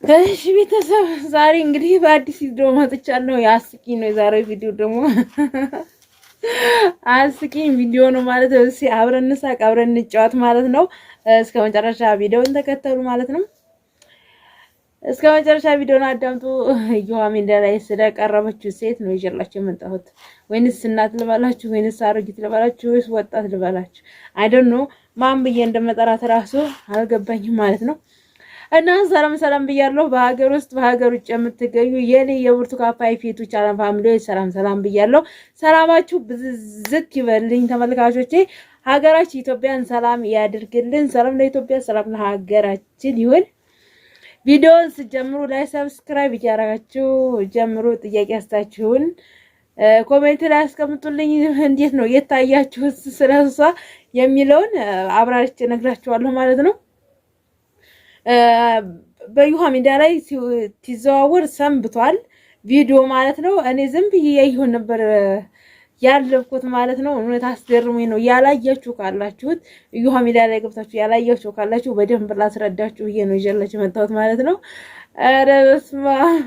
እሺ ቤተሰብ ዛሬ እንግዲህ በአዲስ ቪዲዮ መጥቻለሁ። አስቂኝ ነው የዛሬው ቪዲዮ ደግሞ አስቂኝ ቪዲዮ ነው ማለት ነው። እስኪ አብረን እንሳቅ፣ አብረን እንጫወት ማለት ነው። እስከ መጨረሻ ቪዲዮውን ተከተሉ ማለት ነው። እስከ መጨረሻ ቪዲዮውን አዳምጡ። እዮሃ ሜዳ ላይ ስለቀረበችው ሴት ነው ይዤላችሁ የመጣሁት። ወይንስ እናት ልበላችሁ፣ ወይንስ አሮጊት ልበላችሁ፣ ወይስ ወጣት ልበላችሁ? አይ ዶንት ኖ ማን ብዬ እንደመጠራት ራሱ አልገባኝም ማለት ነው። እና ሰላም ሰላም ብያለሁ። በሀገር ውስጥ በሀገር ውጭ የምትገኙ የኔ የብርቱካን ፋይፊቱ ቻናል ፋሚሊዎች ሰላም ሰላም ብያለሁ። ሰላማችሁ ብዝት ይበልኝ ተመልካቾቼ። ሀገራችን ኢትዮጵያን ሰላም ያድርግልን። ሰላም ለኢትዮጵያ፣ ሰላም ለሀገራችን ይሁን። ቪዲዮውን ስትጀምሩ ላይ ሰብስክራይብ እያደረጋችሁ ጀምሩ። ጥያቄ አስታችሁን ኮሜንት ላይ አስቀምጡልኝ። እንዴት ነው የታያችሁ ስለሷ የሚለውን አብራርቼ እነግራችኋለሁ ማለት ነው። በእዮሃ ሜዳ ላይ ሲዘዋወር ሰንብቷል ቪዲዮ ማለት ነው። እኔ ዝም ብዬ ያየሁ ነበር ያለብኩት ማለት ነው። እውነት አስገርሞኝ ነው። ያላያችሁ ካላችሁት እዮሃ ሜዳ ላይ ገብታችሁ ያላያችሁ ካላችሁ በደንብ ላስረዳችሁ ብዬ ነው ይዤላችሁ መጣሁት ማለት ነው። ኧረ በስመ አብ!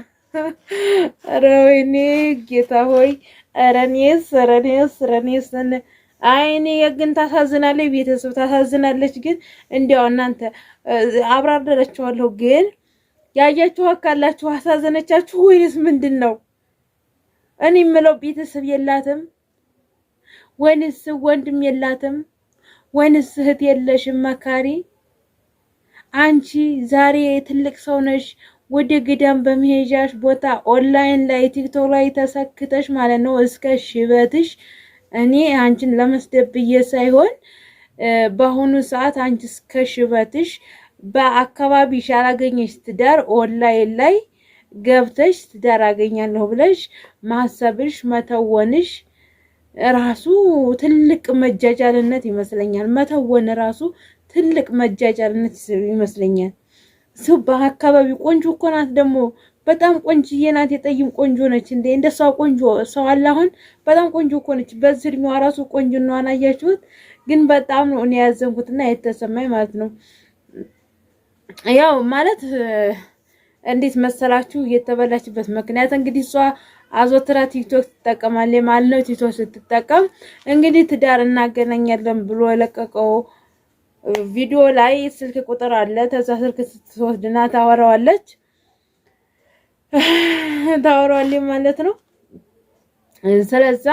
ኧረ ወይኔ ጌታ ሆይ! ኧረ እኔስ አይኔ ግን ታሳዝናለች። ቤተሰብ ታሳዝናለች። ግን እንዲያው እናንተ አብራርደላችኋለሁ። ግን ያያችሁ ካላችሁ አሳዘነቻችሁ ወይስ ምንድን ነው? እኔ የምለው ቤተሰብ የላትም ወይንስ ወንድም የላትም ወይንስ እህት የለሽም መካሪ? አንቺ ዛሬ ትልቅ ሰው ነሽ። ወደ ገዳም በመሄጃሽ ቦታ ኦንላይን ላይ ቲክቶክ ላይ ተሰክተሽ ማለት ነው እስከ ሽበትሽ። እኔ አንቺን ለመስደብ ብዬ ሳይሆን በአሁኑ ሰዓት አንቺ እስከ ሽበትሽ በአካባቢሽ ያላገኘሽ ትዳር ኦንላይን ላይ ገብተሽ ትዳር አገኛለሁ ብለሽ ማሰብሽ መተወንሽ ራሱ ትልቅ መጃጃልነት ይመስለኛል። መተወን ራሱ ትልቅ መጃጃልነት ይመስለኛል። ሰው በአካባቢ ቆንጆ እኮ ናት ደግሞ በጣም ቆንጆዬ ናት። የጠይም ቆንጆ ነች እንዴ! እንደሷ ቆንጆ ሰው አለ አሁን? በጣም ቆንጆ እኮ ነች። በዚህ እድሜዋ ራሱ ቆንጆ ነው። አያችሁት? ግን በጣም ነው እኔ ያዘንኩትና የተሰማኝ ማለት ነው። ያው ማለት እንዴት መሰላችሁ የተበላችበት ምክንያት እንግዲህ እሷ አዞትራ ቲክቶክ ትጠቀማለች ማለት ነው። ቲክቶክ ስትጠቀም እንግዲህ ትዳር እናገናኛለን ብሎ የለቀቀው ቪዲዮ ላይ ስልክ ቁጥር አለ። ተዛ ስልክ ስትወስድና ታወራዋለች ማለት ነው። ስለዛ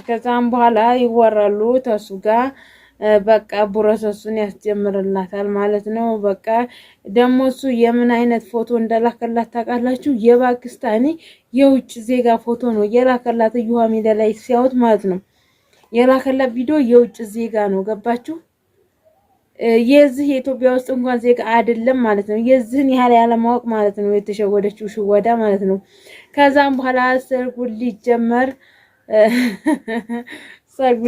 ከዛም በኋላ ይወራሉ ተሱ ጋር በቃ ፕሮሰሱን ያስጀምርላታል ማለት ነው። በቃ ደግሞ እሱ የምን አይነት ፎቶ እንደላከላት ታውቃላችሁ? የፓኪስታኒ የውጭ ዜጋ ፎቶ ነው የላከላት እዮሃ ሜዳ ላይ ሲያዩት ማለት ነው። የላከላት ቪዲዮ የውጭ ዜጋ ነው። ገባችሁ? የዚህ የኢትዮጵያ ውስጥ እንኳን ዜጋ አይደለም ማለት ነው። የዚህን ያህል ያለማወቅ ማለት ነው የተሸወደችው ሽወዳ ማለት ነው። ከዛም በኋላ ሰርጉ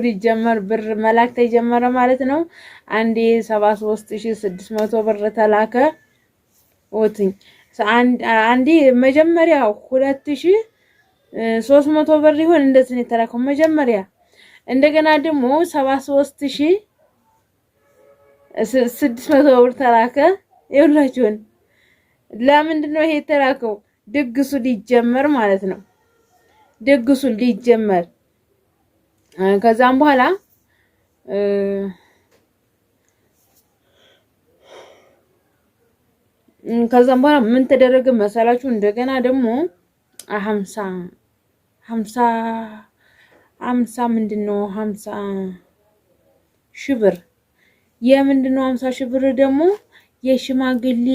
ሊጀመር ብር መላክ ተጀመረ ማለት ነው። አንዴ 73600 ብር ተላከ። ወጥኝ አንዴ መጀመሪያ 2300 ብር ይሆን እንደዚህ ነው የተላከው መጀመሪያ። እንደገና ደግሞ 73600 ብር ተላከ። ይኸውላችሁን ለምንድን ነው ይሄ የተላከው? ድግሱ ሊጀመር ማለት ነው። ድግሱ ሊጀመር ከዛም በኋላ ምን ተደረገ መሰላችሁ? እንደገና ደግሞ 50 ምንድነው 50 ሺህ ብር የምንድነው 50 ሺህ ብር ደግሞ የሽማግሌ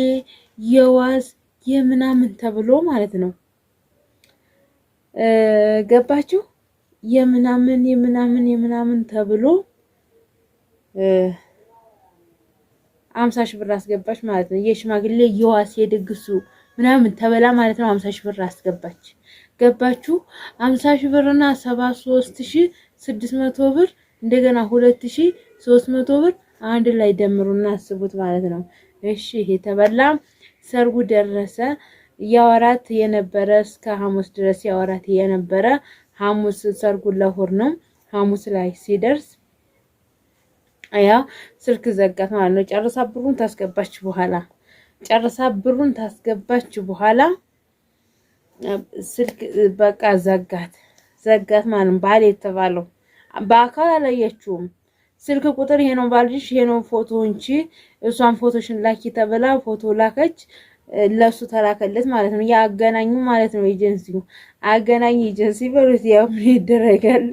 የዋዝ የምናምን ተብሎ ማለት ነው። ገባችሁ? የምናምን ተብሎ 50 ሺህ ብር አስገባች ማለት ነው። የሽማግሌ የዋስ የድግሱ ምናምን ተበላ ማለት ነው። 50 ሺህ ብር አስገባች። ገባችሁ? 50 ሺህ ብርና 73600 ብር እንደገና 2300 ብር አንድ ላይ ደምሩና አስቡት ማለት ነው። እሺ ይሄ ተበላ። ሰርጉ ደረሰ። ያወራት የነበረ እስከ ሐሙስ ድረስ ያወራት የነበረ ሐሙስ ሰርጉ ለእሑድ ነው። ሐሙስ ላይ ሲደርስ አያ ስልክ ዘጋት ማለት ነው። ጨርሳ ብሩን ታስገባች በኋላ ስልክ በቃ ዘጋት ማለት ባል የተባለው በአካል አላየችውም። ስልክ ቁጥር ይሄ ነው ባልሽ፣ ይሄ ነው ፎቶ እንጂ እሷን ፎቶሽን ላኪ ተብላ ፎቶ ላከች። ለሱ ተላከለት ማለት ነው። ያገናኙ ማለት ነው። ኤጀንሲው አገናኝ ኤጀንሲ በሉት። ያው ምን ይደረጋል?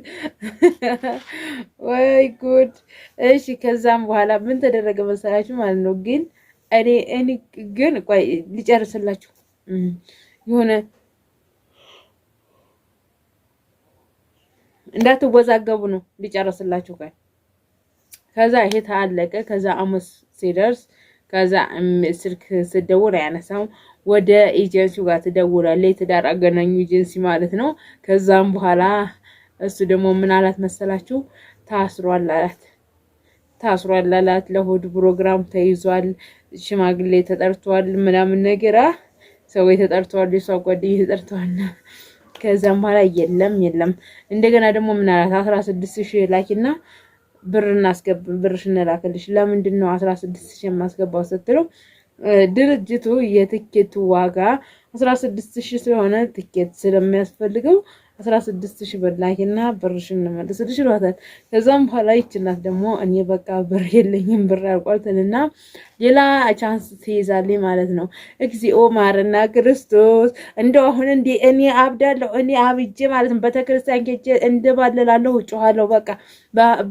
ወይ ጉድ! እሺ ከዛም በኋላ ምን ተደረገ መሰላችሁ ማለት ነው። ግን እኔ ግን ቆይ ሊጨርስላችሁ የሆነ እንዳትወዛገቡ ነው ሊጨርስላችሁ ቆይ። ከዛ ይሄ ታለቀ። ከዛ አመስ ሲደርስ ከዛ ስልክ ስደውል አያነሳም። ወደ ኤጀንሲው ጋር ትደውላለች። ትዳር አገናኙ ኤጀንሲ ማለት ነው። ከዛም በኋላ እሱ ደግሞ ምን አላት መሰላችሁ? ታስሯል አላት። ለሆድ ፕሮግራም ተይዟል፣ ሽማግሌ ተጠርቷል፣ ምናምን ነገር ሰው ተጠርቷል፣ የሷ ጓደኛ ተጠርቷል። ከዛም በኋላ የለም እንደገና ደግሞ ምን አላት? 16,000 ላኪና ብርሽን ላክልሽ። ለምንድን ነው 16,000 የማስገባው ስትለው ድርጅቱ የትኬቱ ዋጋ 16,000 ስለሆነ ትኬት ስለሚያስፈልገው 16,000 ብር ላኪና ብርሽን መልስልሽ ይሏታል። ከዛም በኋላ ይችላል ደግሞ እኔ በቃ ብር የለኝም ብር አልቋልተልና ሌላ ቻንስ ትይዛለች ማለት ነው። እግዚኦ ማረና ክርስቶስ እንደው አሁን እኔ አብዳለሁ እኔ አብጄ ማለት ነው። ቤተክርስቲያን ሄጄ እንደባለላለሁ እጮሃለሁ። በቃ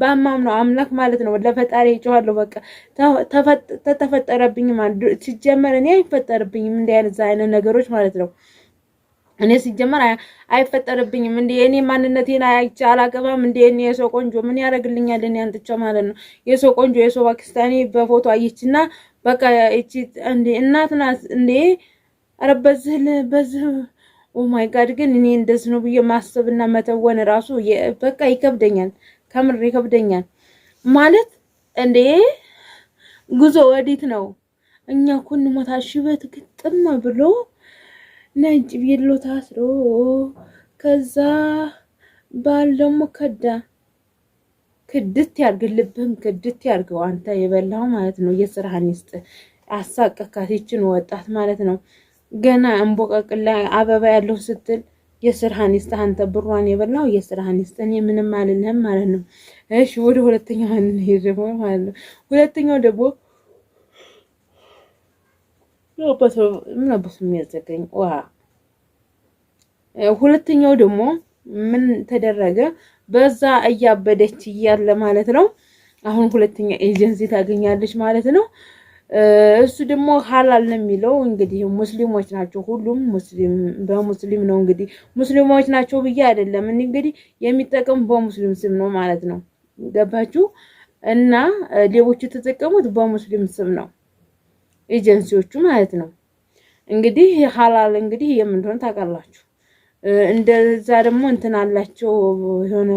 ባማም ነው አምላክ ማለት ነው። ለፈጣሪ እጮሃለሁ። በቃ ተፈጠረብኝ ማለት ሲጀመር እኔ አይፈጠርብኝም እንደ አይነት ነገሮች ማለት ነው። እኔ ሲጀመር አይፈጠርብኝም እንዴ? እኔ ማንነቴን አይቼ አላገባም እንዴ? እኔ የሰው ቆንጆ ምን ያደርግልኛል? እኔ አንጥቻው ማለት ነው። የሰው ቆንጆ የሰው ፓኪስታኒ በፎቶ አየችና በቃ እቺ እንዴ እናት ናት እንዴ? አረ በዚህ ኦ ማይ ጋድ! ግን እኔ እንደዚህ ነው ብዬ ማሰብና መተወን ራሱ በቃ ይከብደኛል፣ ከምር ይከብደኛል ማለት እንዴ። ጉዞ ወዲት ነው? እኛ እኮ እንሞታሽ በትክጥም ብሎ ነጭ ቢሎ ታስሮ ከዛ ባል ደግሞ ክድት ያርግልብህም ክድት ያርገው አንተ የበላው ማለት ነው። የስራህን ይስጥ። አሳቀካት ይችን ወጣት ማለት ነው። ገና እንቦቀቅላ አበባ ያለው ስትል የስራህን ይስጥ አንተ ብሯን የበላው የስራህን ይስጥ። እኔ ምንም አልልህም ማለት ነው። እሺ ወደ ሁለተኛው እንሄድ ማለት ነው። ሁለተኛው ደግሞ ምን አባቱ የሚያዘገኝ ሁለተኛው ደግሞ ምን ተደረገ? በዛ እያበደች እያለ ማለት ነው። አሁን ሁለተኛ ኤጀንሲ ታገኛለች ማለት ነው። እሱ ደግሞ ሐላል ነው የሚለው እንግዲህ ሙስሊሞች ናቸው። ሁሉም በሙስሊም ነው እንግዲህ ሙስሊሞች ናቸው ብዬ አይደለም እንግዲህ የሚጠቀሙ በሙስሊም ስም ነው ማለት ነው። ገባችሁ? እና ሌቦቹ የተጠቀሙት በሙስሊም ስም ነው ኤጀንሲዎቹ ማለት ነው። እንግዲህ ሐላል እንግዲህ የምንድነው ታውቃላችሁ። እንደዛ ደግሞ እንትን አላቸው የሆነ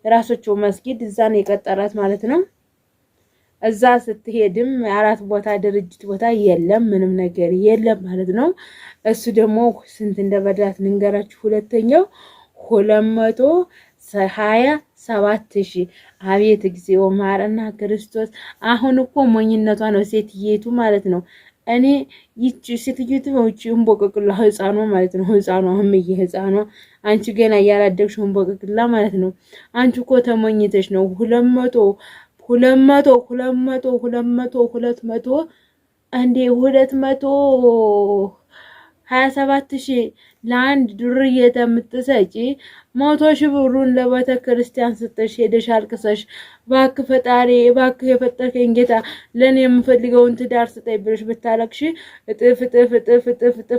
የራሳቸው መስጊድ እዛ ነው የቀጠራት ማለት ነው። እዛ ስትሄድም አራት ቦታ ድርጅት ቦታ የለም ምንም ነገር የለም ማለት ነው። እሱ ደግሞ ስንት እንደበዳት ልንገራችሁ። ሁለተኛው 227,000 አቤት እግዚኦ ማረና ክርስቶስ። አሁን እኮ ሞኝነቷ ነው ሴትየቱ ማለት ነው። እኔ ይቺ ሴትየቱ ወጪ እንቦቀቅላ ህፃኗ ማለት ነው። ህፃኗ ህምዬ ህፃኗ አንቺ ገና ያላደግሽ እንቦቀቅላ ማለት ነው። አንቺ እኮ ተሞኝተሽ ነው 200 እንዴ 227,000 ለአንድ ዱርዬ የምትሰጪ 100,000 ብሩን ለቤተ ክርስቲያን ስትሽ ሄደሽ አልቅሰሽ እባክህ ፈጣሪ እባክህ የፈጠርከኝ ጌታ ለኔ የምፈልገውን ትዳር ስጠኝ ብለሽ ብታለቅሽ እጥፍ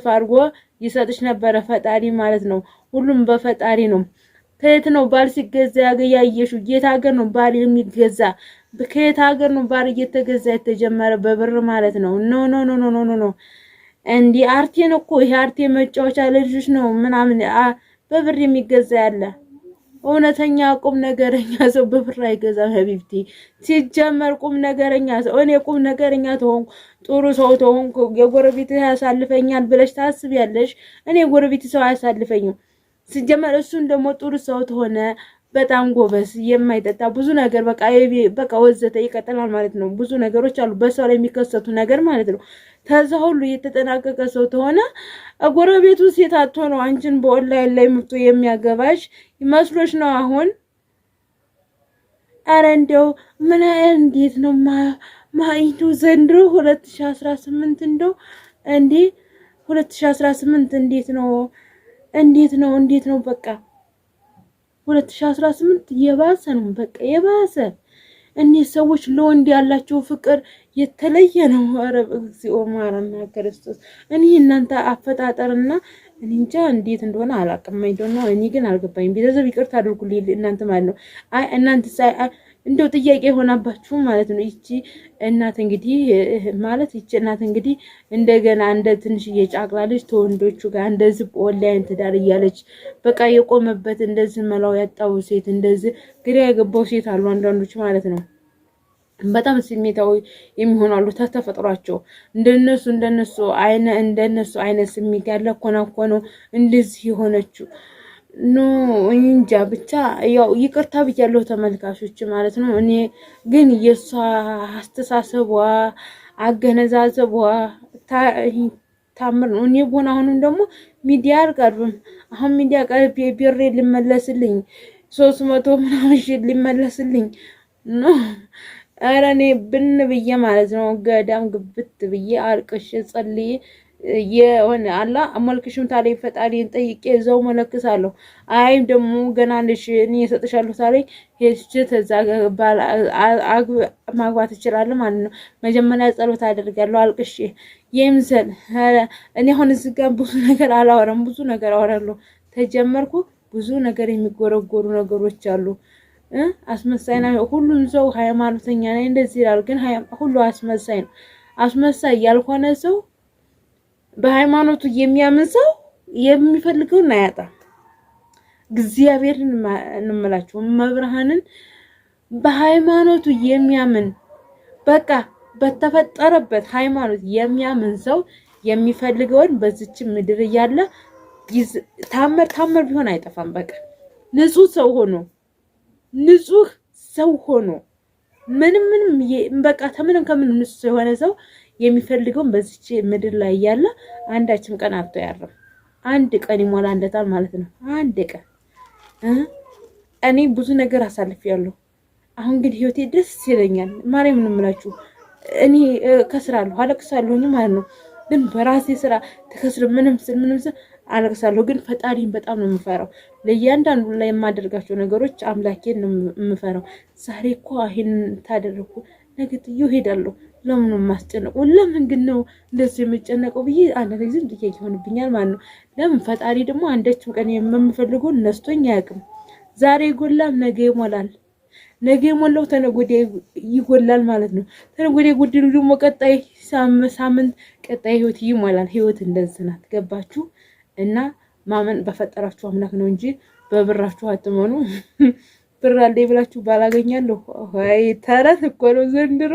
አድርጎ ይሰጥሽ ነበረ ፈጣሪ ማለት ነው። ሁሉም በፈጣሪ ነው። ከየት ነው ባል ሲገዛ ያገያየሹ? የት ሀገር ነው ባል የሚገዛ? ከየት ሀገር ነው ባል እየተገዛ የተጀመረ? በብር ማለት ነው። ኖ እንዲ አርቴን እኮ ይሄ አርቴ መጫወቻ ልጅሽ ነው ምናምን በብር የሚገዛ ያለ እውነተኛ ቁም ነገረኛ ሰው በብር አይገዛም። ሀቢብቲ ሲጀመር ቁም ነገረኛ ሰው እኔ ቁም ነገረኛ ተሆንኩ ጥሩ ሰው ተሆንኩ የጎረቤት ያሳልፈኛል ብለሽ ታስቢያለሽ? እኔ ጎረቤት ሰው አያሳልፈኝም። ሲጀመር እሱን ደግሞ ጥሩ ሰው ተሆነ በጣም ጎበዝ የማይጠጣ ብዙ ነገር በቃ ወዘተ ይቀጥላል ማለት ነው። ብዙ ነገሮች አሉ በሰው ላይ የሚከሰቱ ነገር ማለት ነው። ከዛ ሁሉ የተጠናቀቀ ሰው ተሆነ ጎረቤቱ ሴት አጥቶ ነው አንቺን በኦንላይን ላይ ምርቶ የሚያገባሽ መስሎሽ ነው አሁን። አረ እንደው ምን እንዴት ነው ማይቱ ዘንድሮ 2018 እንደው እንዴ 2018 እንዴት ነው በቃ 2018 የባሰ ነው በቃ የባሰ። እኒህ ሰዎች ለወንድ ያላቸው ፍቅር የተለየ ነው። ኧረ እግዚኦ ማረና ክርስቶስ። እኔ እናንተ አፈጣጠርና እኔ እንጃ እንዴት እንደሆነ አላውቅም። ነው እኔ ግን አልገባኝም። ቤተሰብ ይቅርታ አድርጉልኝ እናንተ ማለት ነው። አይ እናንተ እንደው ጥያቄ ሆናባችሁ ማለት ነው። ይቺ እናት እንግዲህ እንደገና እንደ ትንሽ የጫቅላ ልጅ ተወንዶቹ ጋር እንደዚህ ኦንላይን ትዳር እያለች በቃ የቆመበት እንደዚህ መላው ያጣው ሴት እንደዚህ ግራ ያገባው ሴት አሉ አንዳንዶች ማለት ነው። በጣም ስሜታዊ የሚሆኑ አሉ ተፈጥሯቸው እንደነሱ አይነት ስሜት ያለ ኮናኮነው እንደዚህ የሆነችው ኖ እንጃ ብቻ ያው ይቅርታ ብያለሁ ተመልካቾች ማለት ነው። እኔ ግን የሷ አስተሳሰቧ አገነዛዘቧ ታምር ነው። እኔ ቦና አሁንም ደግሞ ሚዲያ አርጋዱም አሁን ሚዲያ ቀርቤ ቢሬ ሊመለስልኝ 300 ምናምን ሺህ ሊመለስልኝ ኖ ኧረ እኔ ብን ብዬ ማለት ነው ገዳም ግብት ብዬ አልቅሽ ጸልዬ የሆነ አላ አመልክሽም ታለኝ ፈጣሪን ጠይቄ እዛው መለክሳለሁ። አይም ደግሞ ገና ልሽ እኔ እሰጥሻለሁ ታለኝ ሄጅ ተዛ ማግባት እችላለሁ ማለት ነው። መጀመሪያ ጸሎት አደርጋለሁ አልቅሽ የምሰል እኔ አሁን እዚህ ጋር ብዙ ነገር አላወራም። ብዙ ነገር አወራለሁ ተጀመርኩ ብዙ ነገር የሚጎረጎሩ ነገሮች አሉ። አስመሳይ ነው ሁሉም ሰው ሃይማኖተኛ ነኝ እንደዚህ ይላል፣ ግን ሁሉ አስመሳይ ነው። አስመሳይ ያልሆነ ሰው በሃይማኖቱ የሚያምን ሰው የሚፈልገውን አያጣም። እግዚአብሔርን እንምላችሁ መብርሃንን በሃይማኖቱ የሚያምን በቃ በተፈጠረበት ሃይማኖት የሚያምን ሰው የሚፈልገውን በዚች ምድር እያለ ታመር ቢሆን አይጠፋም። በቃ ንጹህ ሰው ሆኖ ምንም በቃ ከምንም ንጹህ የሆነ ሰው የሚፈልገውን በዚች ምድር ላይ ያለ አንዳችም ቀን አጥቶ ያረም አንድ ቀን ይሞላልታል ማለት ነው። አንድ ቀን እኔ ብዙ ነገር አሳልፌያለሁ። አሁን ግን ህይወቴ ደስ ይለኛል። ማርያምን እምላችሁ እኔ ከስራለሁ አለቅሳለሁ ማለት ነው። ግን በራሴ ስራ ተከስር ምንም ስል አለቅሳለሁ። ግን ፈጣሪን በጣም ነው የምፈራው። ለእያንዳንዱ ላይ የማደርጋቸው ነገሮች አምላኬን ነው የምፈራው። ዛሬ እኮ ይሄን ታደርኩ ነገ ጥዬው ሄዳለሁ። ለምን ማስጨነቁ? ለምን ግን ነው እንደዚህ የምጨነቀው ብዬ አንድ ጊዜ ጥያቄ ይሆንብኛል ማለት ነው። ለምን ፈጣሪ ደግሞ አንዳችም ቀን የምፈልገው ነስቶኝ አያውቅም። ዛሬ ይጎላል፣ ነገ ይሞላል። ነገ የሞላው ተነገ ወዲያ ይጎላል ማለት ነው። ተነገ ወዲያ ጉድሉ ደግሞ ቀጣይ ሳምንት ቀጣይ ህይወት ይሞላል። ህይወት እንደዚህ ናት። ገባችሁ? እና ማመን በፈጠራችሁ አምላክ ነው እንጂ በብራችሁ አትመኑ። ብር አለኝ ብላችሁ ባላገኛለሁ። አይ ተረት እኮ ነው ዘንድሮ።